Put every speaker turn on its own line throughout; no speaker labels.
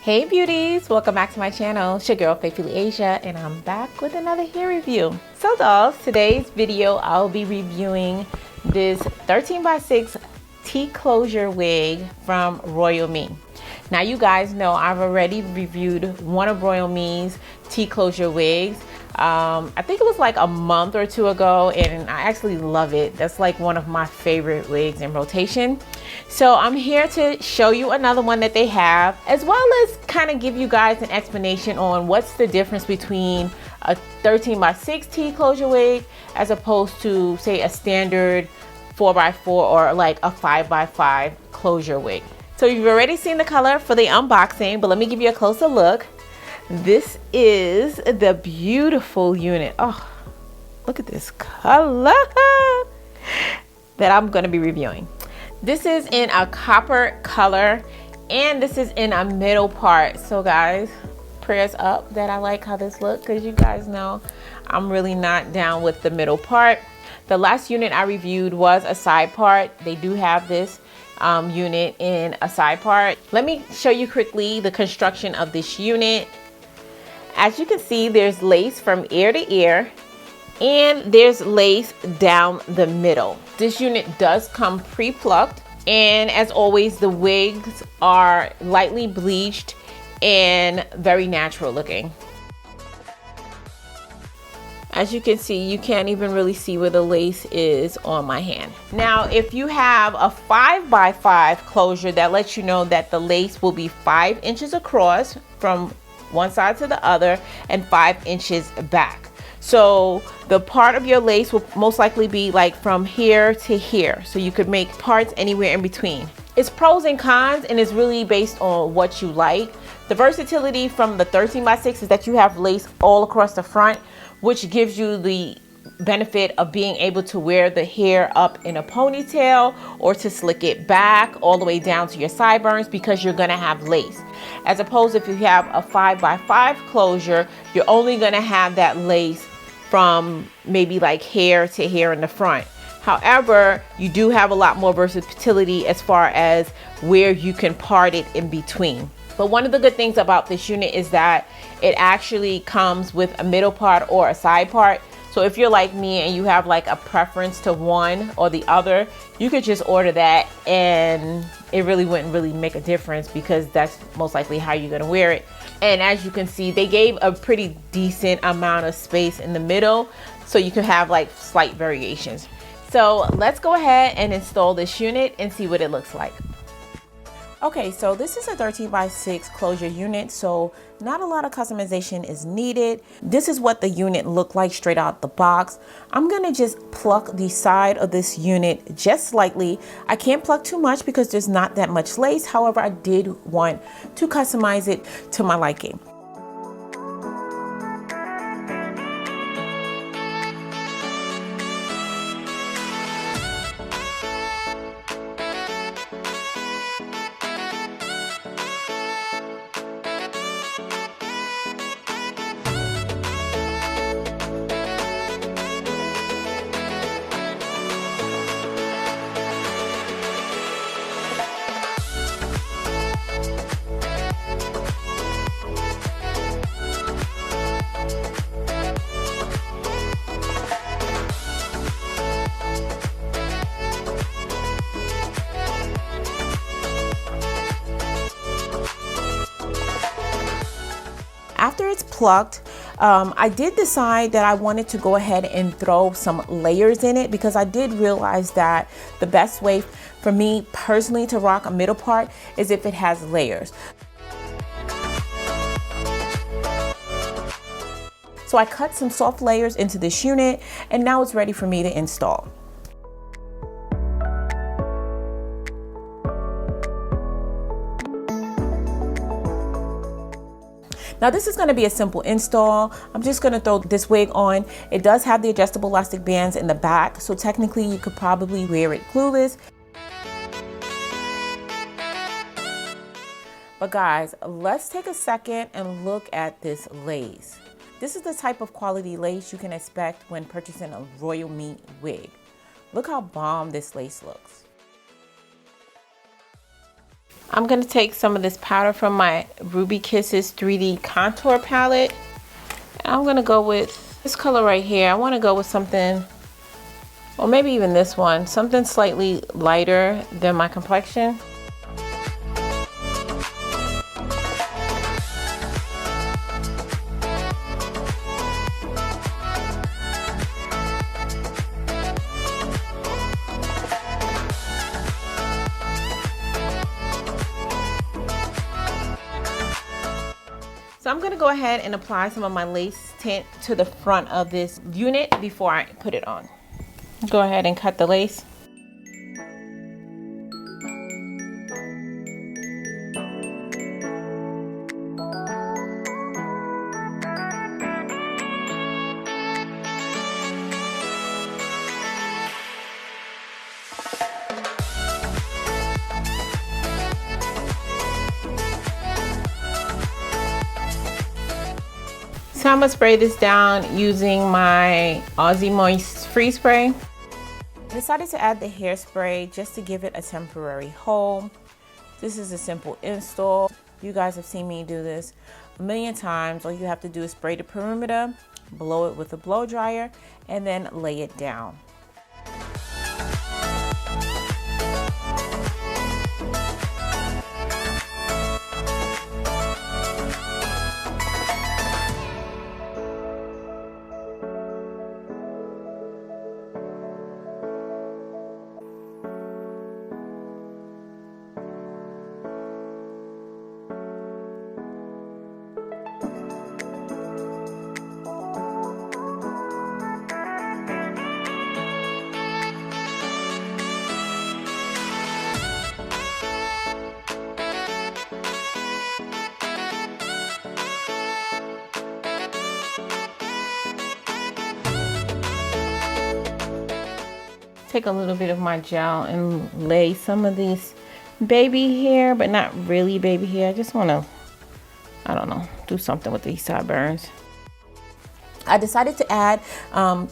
Hey beauties, welcome back to my channel. It's your girl Faithfully Asia, and I'm back with another hair review. So dolls, today's video I'll be reviewing this 13x6 T-closure wig from RoyalMe. Now you guys know I've already reviewed one of RoyalMe's T-closure wigs. I think it was like a month or two ago, and I actually love it. That's like one of my favorite wigs in rotation. So I'm here to show you another one that they have, as well as kind of give you guys an explanation on what's the difference between a 13x6 T-closure wig as opposed to, say, a standard 4x4 or like a 5x5 closure wig. So you've already seen the color for the unboxing, but let me give you a closer look. This is the beautiful unit. Oh, look at this color that I'm going to be reviewing. This is in a copper color, and this is in a middle part. So guys, prayers up that I like how this looks, because you guys know I'm really not down with the middle part. The last unit I reviewed was a side part. They do have this unit in a side part. Let me show you quickly the construction of this unit. As you can see, there's lace from ear to ear, and there's lace down the middle. This unit does come pre-plucked, and as always, the wigs are lightly bleached and very natural looking. As you can see, you can't even really see where the lace is on my hand. Now, if you have a 5x5 closure, that lets you know that the lace will be 5 inches across from one side to the other and 5 inches back. So the part of your lace will most likely be like from here to here. So you could make parts anywhere in between. It's pros and cons, and it's really based on what you like. The versatility from the 13x6 is that you have lace all across the front, which gives you the benefit of being able to wear the hair up in a ponytail or to slick it back all the way down to your sideburns, because you're gonna have lace. As opposed, if you have a 5x5 closure, you're only gonna have that lace from maybe like hair to hair in the front. However, you do have a lot more versatility as far as where you can part it in between. But one of the good things about this unit is that it actually comes with a middle part or a side part. So if you're like me and you have like a preference to one or the other, you could just order that, and it really wouldn't really make a difference, because that's most likely how you're gonna wear it. And as you can see, they gave a pretty decent amount of space in the middle, so you can have like slight variations. So let's go ahead and install this unit and see what it looks like. Okay, so this is a 13x6 closure unit, so not a lot of customization is needed. This is what the unit looked like straight out the box. I'm gonna just pluck the side of this unit just slightly. I can't pluck too much because there's not that much lace. However, I did want to customize it to my liking. After it's plucked, I did decide that I wanted to go ahead and throw some layers in it, because I did realize that the best way for me personally to rock a middle part is if it has layers. So I cut some soft layers into this unit, and now it's ready for me to install. Now this is going to be a simple install. I'm just going to throw this wig on. It does have the adjustable elastic bands in the back, so technically you could probably wear it glueless. But guys, let's take a second and look at this lace. This is the type of quality lace you can expect when purchasing a RoyalMe wig. Look how bomb this lace looks. I'm going to take some of this powder from my Ruby Kisses 3D contour palette. And I'm going to go with this color right here. I want to go with something, or maybe even this one, something slightly lighter than my complexion. So I'm going to go ahead and apply some of my lace tint to the front of this unit before I put it on. Go ahead and cut the lace. So I'm gonna spray this down using my Aussie Moist Free Spray. I decided to add the hairspray just to give it a temporary hold. This is a simple install. You guys have seen me do this a million times. All you have to do is spray the perimeter, blow it with a blow dryer, and then lay it down. Take a little bit of my gel and lay some of these baby hair, but not really baby hair. I just want to, I don't know, do something with these sideburns. I decided to add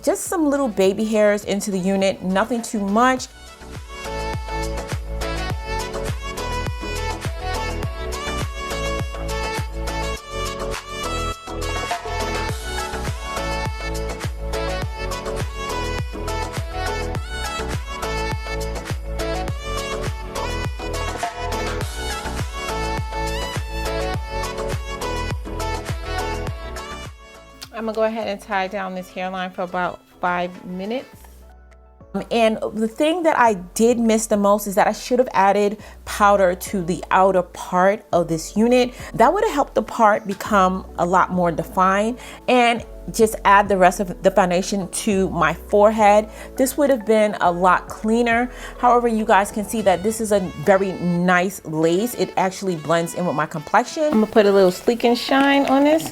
just some little baby hairs into the unit, nothing too much. I'm gonna go ahead and tie down this hairline for about 5 minutes. And the thing that I did miss the most is that I should have added powder to the outer part of this unit. That would have helped the part become a lot more defined, and just add the rest of the foundation to my forehead. This would have been a lot cleaner. However, you guys can see that this is a very nice lace. It actually blends in with my complexion. I'm gonna put a little sleek and shine on this.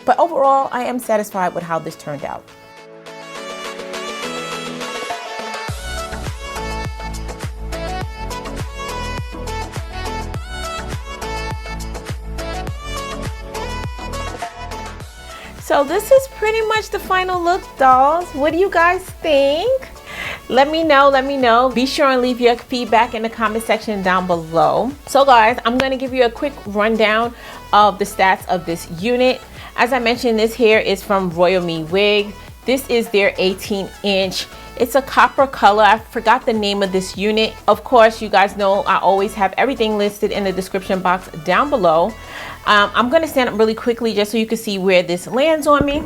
But overall, I am satisfied with how this turned out. So this is pretty much the final look, dolls. What do you guys think? Let me know. Be sure and leave your feedback in the comment section down below. So guys, I'm gonna give you a quick rundown of the stats of this unit. As I mentioned, this hair is from RoyalMe Wig. This is their 18-inch. It's a copper color. I forgot the name of this unit. Of course, you guys know I always have everything listed in the description box down below. I'm gonna stand up really quickly just so you can see where this lands on me.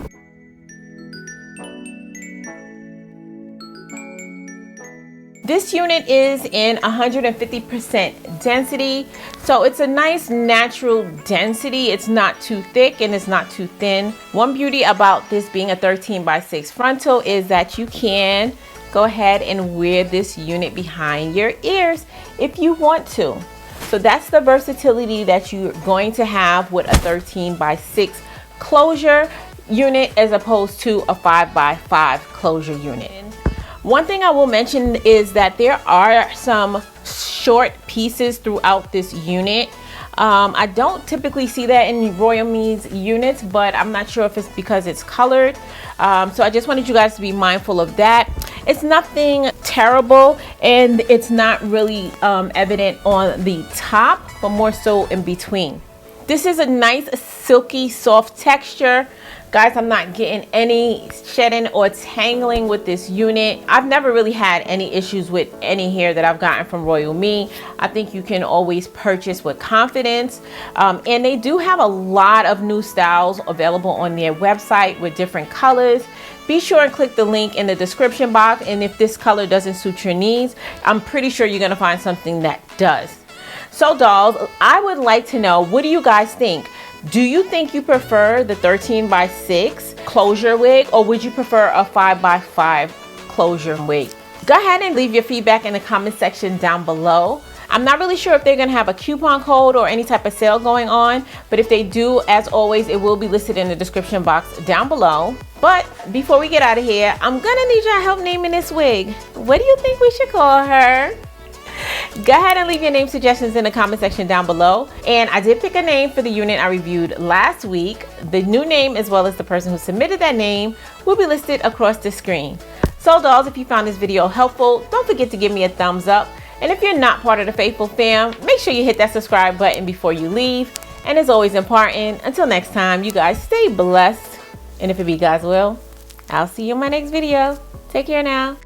This unit is in 150% density, so it's a nice natural density. It's not too thick and it's not too thin. One beauty about this being a 13x6 frontal is that you can go ahead and wear this unit behind your ears if you want to. So that's the versatility that you're going to have with a 13x6 closure unit as opposed to a 5x5 closure unit. One thing I will mention is that there are some short pieces throughout this unit. I don't typically see that in RoyalMe's units, but I'm not sure if it's because it's colored. So I just wanted you guys to be mindful of that. It's nothing terrible, and it's not really evident on the top, but more so in between. This is a nice silky soft texture. Guys, I'm not getting any shedding or tangling with this unit. I've never really had any issues with any hair that I've gotten from RoyalMe. I think you can always purchase with confidence. And they do have a lot of new styles available on their website with different colors. Be sure and click the link in the description box. And if this color doesn't suit your needs, I'm pretty sure you're gonna find something that does. So dolls, I would like to know, what do you guys think? Do you think you prefer the 13x6 closure wig, or would you prefer a 5x5 closure wig? Go ahead and leave your feedback in the comment section down below. I'm not really sure if they're gonna have a coupon code or any type of sale going on, but if they do, as always, it will be listed in the description box down below. But before we get out of here, I'm gonna need your help naming this wig. What do you think we should call her? Go ahead and leave your name suggestions in the comment section down below. And I did pick a name for the unit I reviewed last week. The new name, as well as the person who submitted that name, will be listed across the screen. So dolls, if you found this video helpful, don't forget to give me a thumbs up. And if you're not part of the faithful fam, make sure you hit that subscribe button before you leave. And as always important, until next time, you guys stay blessed. And if it be God's will, I'll see you in my next video. Take care now.